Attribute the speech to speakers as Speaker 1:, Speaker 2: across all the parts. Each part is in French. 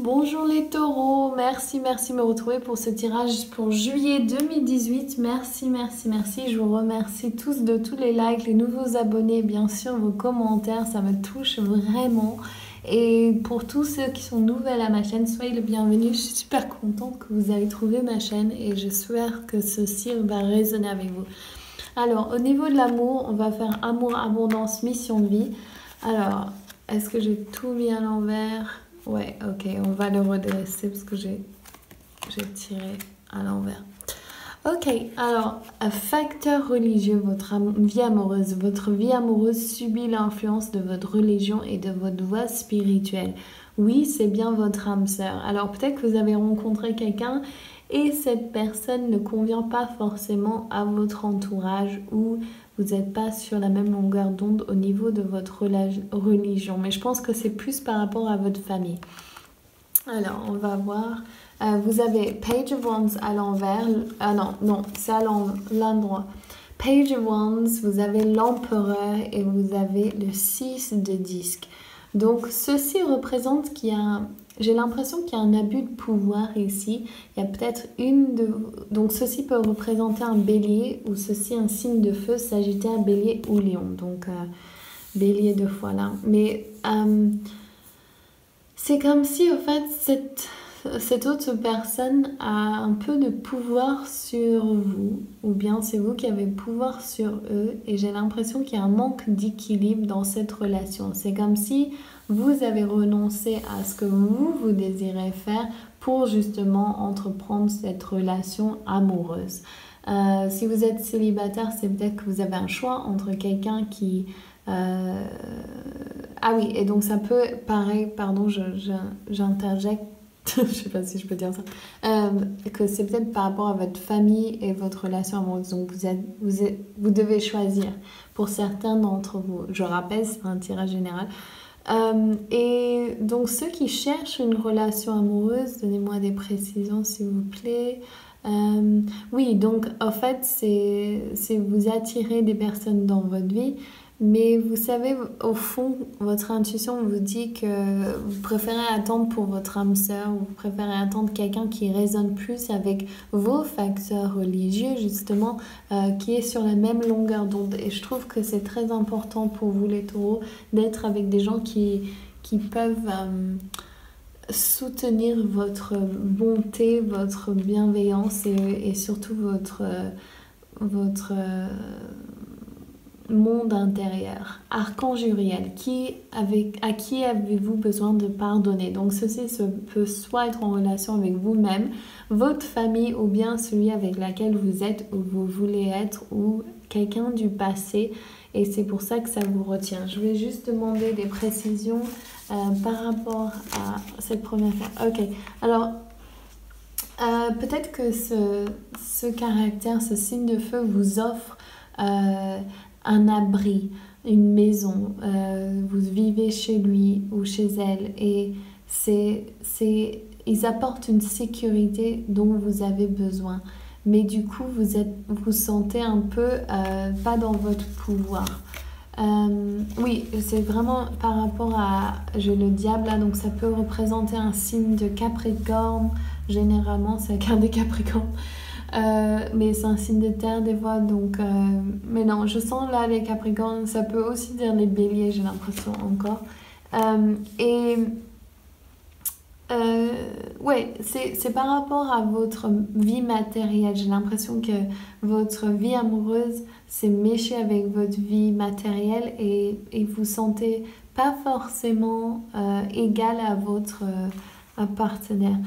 Speaker 1: Bonjour les taureaux, merci de me retrouver pour ce tirage pour juillet 2018. Merci. Je vous remercie tous de tous les likes, les nouveaux abonnés, bien sûr vos commentaires, ça me touche vraiment. Et pour tous ceux qui sont nouvelles à ma chaîne, soyez les bienvenus. Je suis super contente que vous avez trouvé ma chaîne et j'espère que ceci va résonner avec vous. Alors, au niveau de l'amour, on va faire amour, abondance, mission de vie. Alors, est-ce que j'ai tout mis à l'envers? Ouais, ok, on va le redresser parce que j'ai tiré à l'envers. Ok, alors, un facteur religieux, vie amoureuse. Votre vie amoureuse subit l'influence de votre religion et de votre voie spirituelle. Oui, c'est bien votre âme sœur. Alors, peut-être que vous avez rencontré quelqu'un et cette personne ne convient pas forcément à votre entourage ou vous n'êtes pas sur la même longueur d'onde au niveau de votre religion. Mais je pense que c'est plus par rapport à votre famille. Alors, on va voir. Vous avez Page of Wands à l'envers. Ah non, c'est à l'endroit. Page of Wands, vous avez l'empereur et vous avez le 6 de disque. Donc, ceci représente qu'il y a... J'ai l'impression qu'il y a un abus de pouvoir ici. Il y a peut-être une de... Donc, ceci peut représenter un bélier ou ceci un signe de feu, sagittaire, bélier ou lion. Donc, bélier deux fois là. Mais... c'est comme si, en fait, cette autre personne a un peu de pouvoir sur vous, ou bien c'est vous qui avez pouvoir sur eux, et j'ai l'impression qu'il y a un manque d'équilibre dans cette relation. C'est comme si vous avez renoncé à ce que vous désirez faire pour justement entreprendre cette relation amoureuse. Si vous êtes célibataire, c'est peut-être que vous avez un choix entre quelqu'un qui... Ah oui, et donc ça peut, pareil, pardon, j'interjecte, je sais pas si je peux dire ça, que c'est peut-être par rapport à votre famille et votre relation amoureuse. Donc vous devez choisir pour certains d'entre vous. Je rappelle, c'est un tirage général. Et donc ceux qui cherchent une relation amoureuse, donnez-moi des précisions s'il vous plaît. Oui, donc en fait, c'est vous attirer des personnes dans votre vie. Mais vous savez, au fond, votre intuition vous dit que vous préférez attendre pour votre âme sœur, vous préférez attendre quelqu'un qui résonne plus avec vos facteurs religieux, justement, qui est sur la même longueur d'onde. Et je trouve que c'est très important pour vous, les taureaux, d'être avec des gens qui peuvent soutenir votre bonté, votre bienveillance et surtout votre monde intérieur. Archange Uriel, à qui avez-vous besoin de pardonner? Donc ceci peut soit être en relation avec vous-même, votre famille ou bien celui avec laquelle vous êtes ou vous voulez être ou quelqu'un du passé et c'est pour ça que ça vous retient. Je vais juste demander des précisions par rapport à cette première fois. Ok, alors peut-être que ce caractère, ce signe de feu vous offre un abri, une maison, vous vivez chez lui ou chez elle et ils apportent une sécurité dont vous avez besoin. Mais du coup, vous sentez un peu pas dans votre pouvoir. Oui, c'est vraiment par rapport à... J'ai le diable là, donc ça peut représenter un signe de Capricorne. Généralement, c'est la carte des Capricornes. Mais c'est un signe de terre des fois, donc... mais non, je sens là les Capricornes, ça peut aussi dire les béliers, j'ai l'impression encore. Ouais, c'est par rapport à votre vie matérielle. J'ai l'impression que votre vie amoureuse s'est méchée avec votre vie matérielle et vous sentez pas forcément égal à votre partenaire.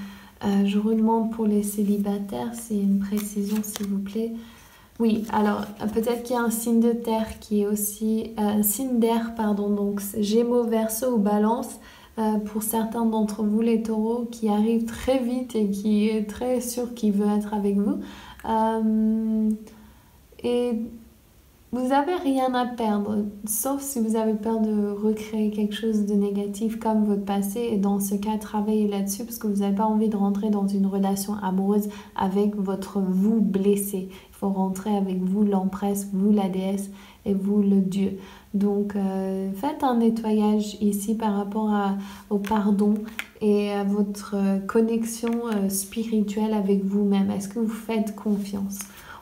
Speaker 1: Je redemande pour les célibataires, c'est une précision s'il vous plaît. Oui, alors peut-être qu'il y a un signe de terre qui est aussi... un signe d'air, pardon, donc Gémeaux, Verseau ou Balance. Pour certains d'entre vous, les taureaux, qui arrivent très vite et qui est très sûr qu'il veut être avec vous. Et vous n'avez rien à perdre, sauf si vous avez peur de recréer quelque chose de négatif comme votre passé. Et dans ce cas, travaillez là-dessus parce que vous n'avez pas envie de rentrer dans une relation amoureuse avec votre vous blessé. Il faut rentrer avec vous l'empresse, vous la déesse et vous le Dieu. Donc, faites un nettoyage ici par rapport au pardon et à votre connexion spirituelle avec vous-même. Est-ce que vous faites confiance?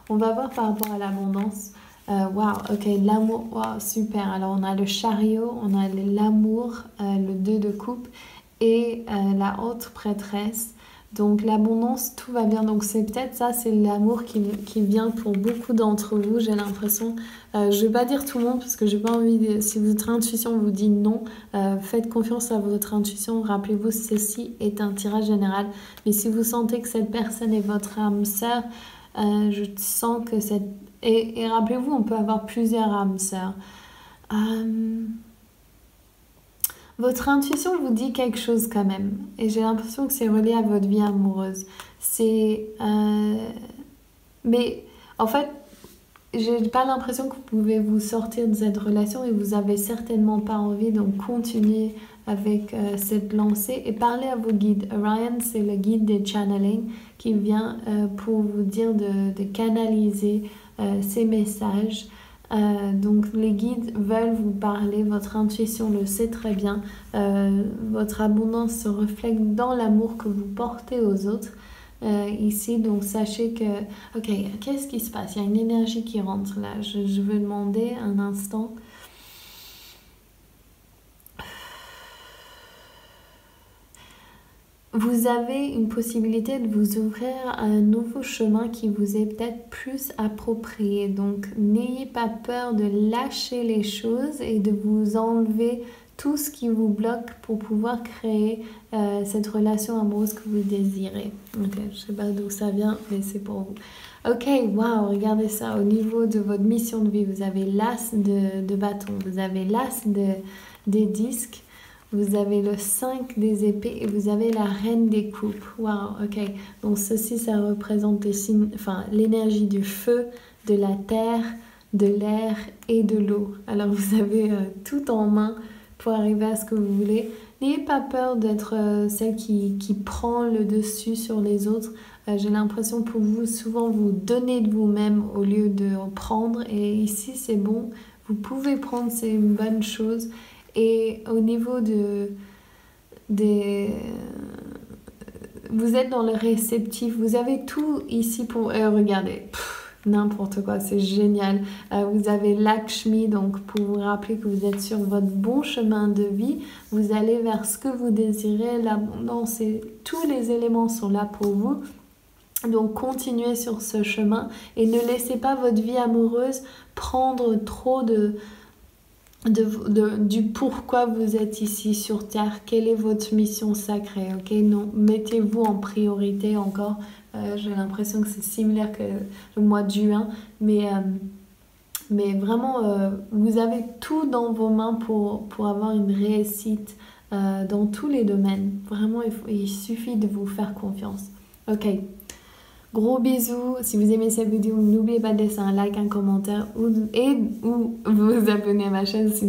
Speaker 1: On va voir par rapport à l'abondance. Wow, ok, l'amour, wow, super. Alors, on a le chariot, on a l'amour, le 2 de coupe et la haute prêtresse. Donc, l'abondance, tout va bien. Donc, c'est peut-être ça, c'est l'amour qui vient pour beaucoup d'entre vous, j'ai l'impression. Je ne vais pas dire tout le monde parce que j'ai pas envie de... Si votre intuition vous dit non, faites confiance à votre intuition. Rappelez-vous, ceci est un tirage général. Mais si vous sentez que cette personne est votre âme sœur, je sens que cette... Et rappelez-vous, on peut avoir plusieurs âmes sœurs. Votre intuition vous dit quelque chose quand même. Et j'ai l'impression que c'est relié à votre vie amoureuse. Mais en fait, j'ai pas l'impression que vous pouvez vous sortir de cette relation et vous avez certainement pas envie. Donc continuez avec cette lancée et parlez à vos guides. Orion, c'est le guide des channeling qui vient pour vous dire de canaliser ces messages. Donc les guides veulent vous parler, votre intuition le sait très bien, votre abondance se reflète dans l'amour que vous portez aux autres ici, donc sachez que, ok, qu'est-ce qui se passe? Il y a une énergie qui rentre là, je veux demander un instant. Vous avez une possibilité de vous ouvrir à un nouveau chemin qui vous est peut-être plus approprié. Donc, n'ayez pas peur de lâcher les choses et de vous enlever tout ce qui vous bloque pour pouvoir créer cette relation amoureuse que vous désirez. Ok, je ne sais pas d'où ça vient, mais c'est pour vous. Ok, waouh, regardez ça. Au niveau de votre mission de vie, vous avez l'as de bâton, vous avez l'as des disques. Vous avez le 5 des épées et vous avez la reine des coupes. Waouh, ok. Donc ceci, ça représente l'énergie du feu, de la terre, de l'air et de l'eau. Alors vous avez tout en main pour arriver à ce que vous voulez. N'ayez pas peur d'être celle qui prend le dessus sur les autres. J'ai l'impression pour vous, souvent vous donnez de vous-même au lieu de prendre. Et ici, c'est bon. Vous pouvez prendre, c'est une bonne chose. Et au niveau vous êtes dans le réceptif, vous avez tout ici pour... regardez, n'importe quoi, c'est génial. Vous avez Lakshmi, donc pour vous rappeler que vous êtes sur votre bon chemin de vie, vous allez vers ce que vous désirez, l'abondance et tous les éléments sont là pour vous. Donc continuez sur ce chemin et ne laissez pas votre vie amoureuse prendre trop du pourquoi vous êtes ici sur Terre, quelle est votre mission sacrée, ok? Non, mettez-vous en priorité encore. J'ai l'impression que c'est similaire que le mois de juin, mais vraiment, vous avez tout dans vos mains pour avoir une réussite dans tous les domaines. Vraiment, il suffit de vous faire confiance. Ok. Gros bisous, si vous aimez cette vidéo, n'oubliez pas de laisser un like, un commentaire ou vous abonner à ma chaîne si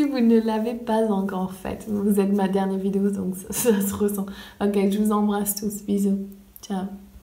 Speaker 1: vous ne l'avez pas encore fait. Vous êtes ma dernière vidéo donc ça se ressent. Ok, je vous embrasse tous, bisous, ciao.